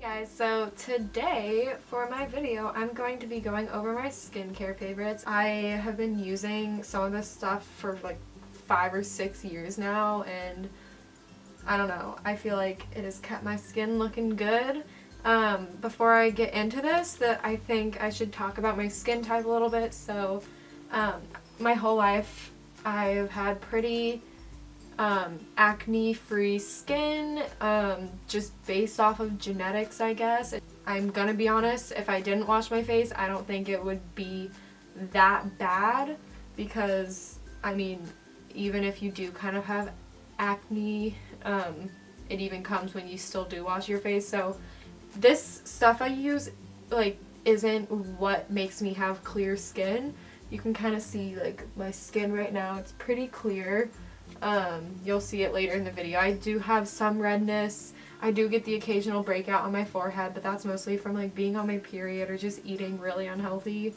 Guys, so today for my video I'm going to be going over my skincare favorites. I have been using some of this stuff for like 5 or 6 years now, and I don't know, I feel like it has kept my skin looking good. Before I get into this, I think I should talk about my skin type a little bit. So my whole life I've had pretty acne-free skin, just based off of genetics, I guess. I'm gonna be honest, if I didn't wash my face, I don't think it would be that bad, because, I mean, even if you do kind of have acne, it even comes when you still do wash your face. So this stuff I use, like, isn't what makes me have clear skin. You can kind of see, like, my skin right now, it's pretty clear. You'll see it later in the video. I do have some redness. I do get the occasional breakout on my forehead, but that's mostly from like being on my period or just eating really unhealthy.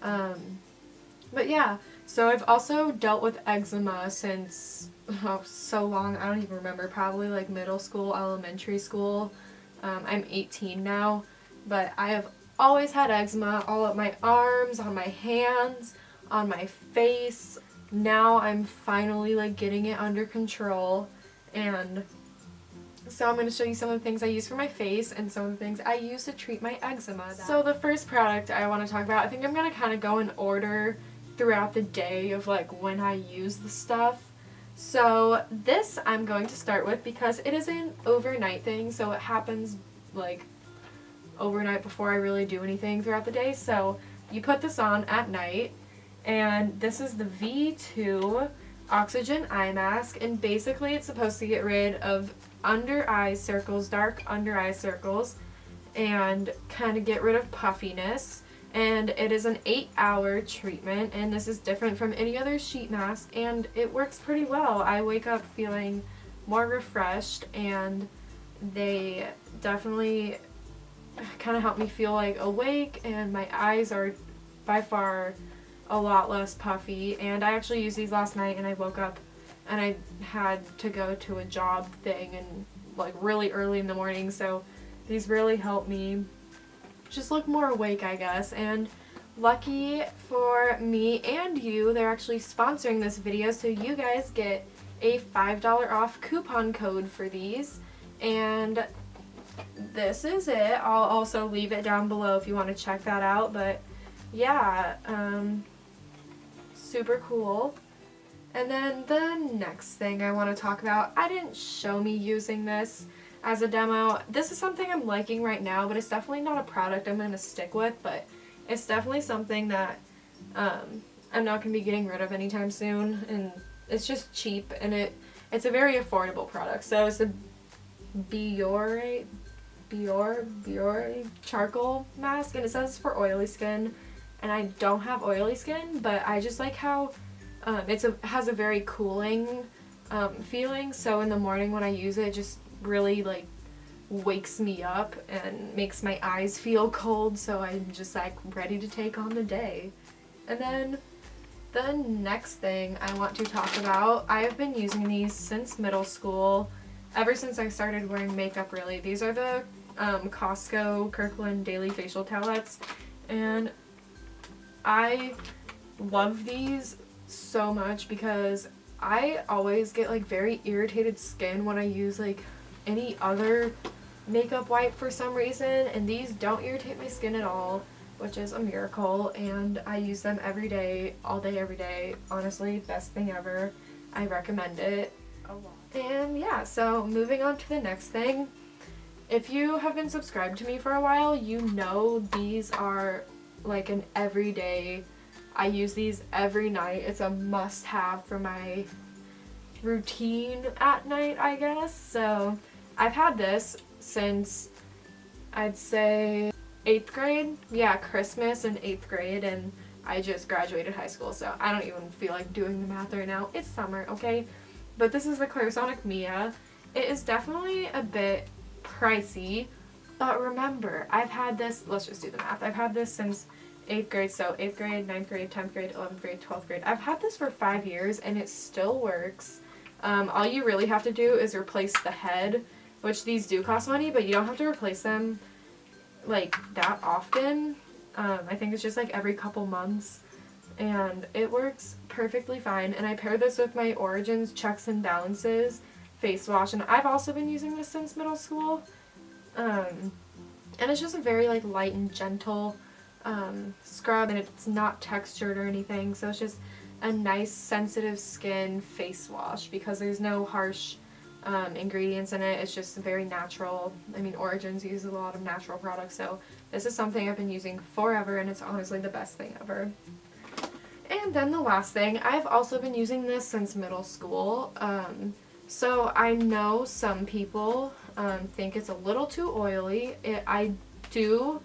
But yeah, so I've also dealt with eczema since so long. I don't even remember, probably like middle school, elementary school. I'm 18 now, but I have always had eczema all up my arms, on my hands, on my face. Now I'm finally like getting it under control, and so I'm going to show you some of the things I use for my face and some of the things I use to treat my eczema. So the first product I want to talk about, I think I'm going to kind of go in order throughout the day of like when I use the stuff. So this I'm going to start with because it is an overnight thing, so it happens like overnight before I really do anything throughout the day. So you put this on at night. And this is the V2 Oxygen Eye Mask, and basically it's supposed to get rid of under eye circles, dark under eye circles, and kind of get rid of puffiness. And it is an 8-hour treatment, and this is different from any other sheet mask, and it works pretty well. I wake up feeling more refreshed, and they definitely kind of help me feel like awake, and my eyes are by far a lot less puffy. And I actually used these last night, and I woke up and I had to go to a job thing and like really early in the morning, so these really help me just look more awake, I guess. And lucky for me and you, they're actually sponsoring this video, so you guys get a $5 off coupon code for these, and this is it. I'll also leave it down below if you want to check that out. But yeah, super cool. And then the next thing I want to talk about, I didn't show me using this as a demo. This is something I'm liking right now, but it's definitely not a product I'm going to stick with, but it's definitely something that I'm not going to be getting rid of anytime soon, and it's just cheap, and it's a very affordable product. So it's a Biore charcoal mask, and it says it's for oily skin. And I don't have oily skin, but I just like how it has a very cooling feeling. So in the morning when I use it, it just really like wakes me up and makes my eyes feel cold. So I'm just like ready to take on the day. And then the next thing I want to talk about, I have been using these since middle school, ever since I started wearing makeup really. These are the Costco Kirkland Daily Facial Towelettes, and I love these so much because I always get like very irritated skin when I use like any other makeup wipe for some reason, and these don't irritate my skin at all, which is a miracle. And I use them every day, all day, every day. Honestly, best thing ever. I recommend it a lot. And yeah, so moving on to the next thing. If you have been subscribed to me for a while, you know these are like an everyday. I use these every night. It's a must-have for my routine at night, I guess. So I've had this since I'd say 8th grade. Yeah, Christmas in 8th grade, and I just graduated high school, so I don't even feel like doing the math right now. It's summer, okay? But this is the Clarisonic Mia. It is definitely a bit pricey, but remember, I've had this, let's just do the math. I've had this since 8th grade, so 8th grade, 9th grade, 10th grade, 11th grade, 12th grade. I've had this for 5 years, and it still works. All you really have to do is replace the head which these do cost money, but you don't have to replace them like that often. I think it's just like every couple months, and it works perfectly fine. And I pair this with my Origins Checks and Balances face wash, and I've also been using this since middle school. And it's just a very like light and gentle scrub, and it's not textured or anything, so it's just a nice sensitive skin face wash because there's no harsh ingredients in it. It's just very natural. I mean, Origins uses a lot of natural products, so this is something I've been using forever, and it's honestly the best thing ever. And then the last thing, I've also been using this since middle school. So I know some people think it's a little too oily. I do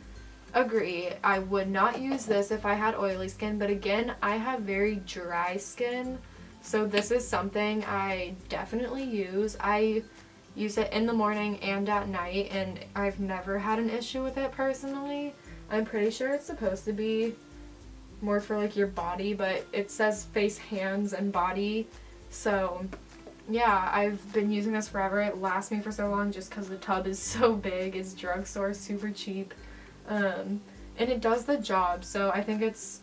agree. I would not use this if I had oily skin, but again, I have very dry skin, so this is something I definitely use. I use it in the morning and at night, and I've never had an issue with it personally. I'm pretty sure it's supposed to be more for like your body, but it says face, hands, and body, so yeah, I've been using this forever. It lasts me for so long just because the tub is so big. It's drugstore, super cheap, and it does the job, so I think it's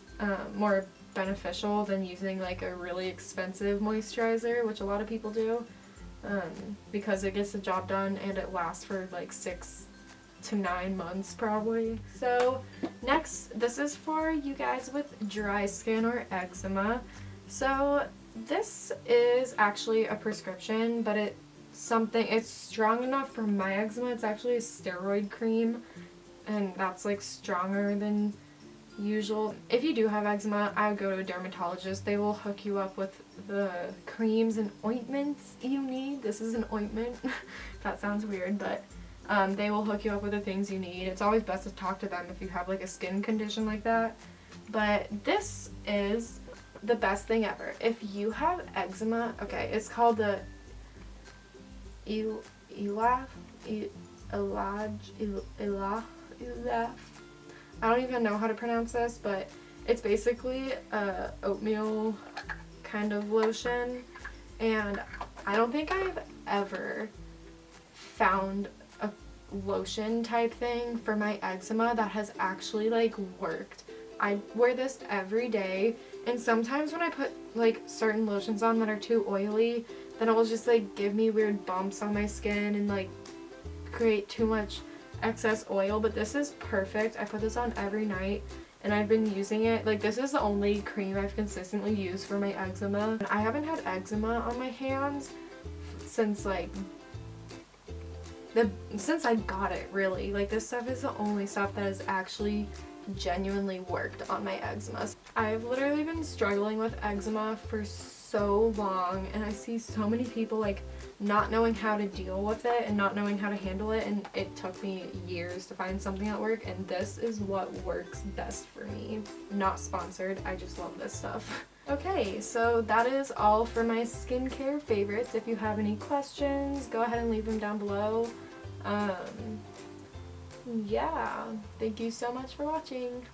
more beneficial than using like a really expensive moisturizer, which a lot of people do, because it gets the job done and it lasts for like 6 to 9 months probably. So next, this is for you guys with dry skin or eczema. So this is actually a prescription, but it's strong enough for my eczema. It's actually a steroid cream, and that's like stronger than usual. If you do have eczema, I would go to a dermatologist. They will hook you up with the creams and ointments you need. This is an ointment. That sounds weird, but they will hook you up with the things you need. It's always best to talk to them if you have like a skin condition like that. But this is the best thing ever. If you have eczema, okay, it's called the I don't even know how to pronounce this, but it's basically a oatmeal kind of lotion, and I don't think I've ever found a lotion type thing for my eczema that has actually like worked. I wear this every day, and sometimes when I put like certain lotions on that are too oily, then it will just like give me weird bumps on my skin and like create too much excess oil, but this is perfect. I put this on every night, and I've been using it. Like, this is the only cream I've consistently used for my eczema. I haven't had eczema on my hands since like since I got it, really. Like, this stuff is the only stuff that has actually genuinely worked on my eczema. I've literally been struggling with eczema for so long, and I see so many people like not knowing how to deal with it and not knowing how to handle it, and it took me years to find something that worked, and this is what works best for me. Not sponsored, I just love this stuff. Okay, so that is all for my skincare favorites. If you have any questions, go ahead and leave them down below. Yeah, thank you so much for watching.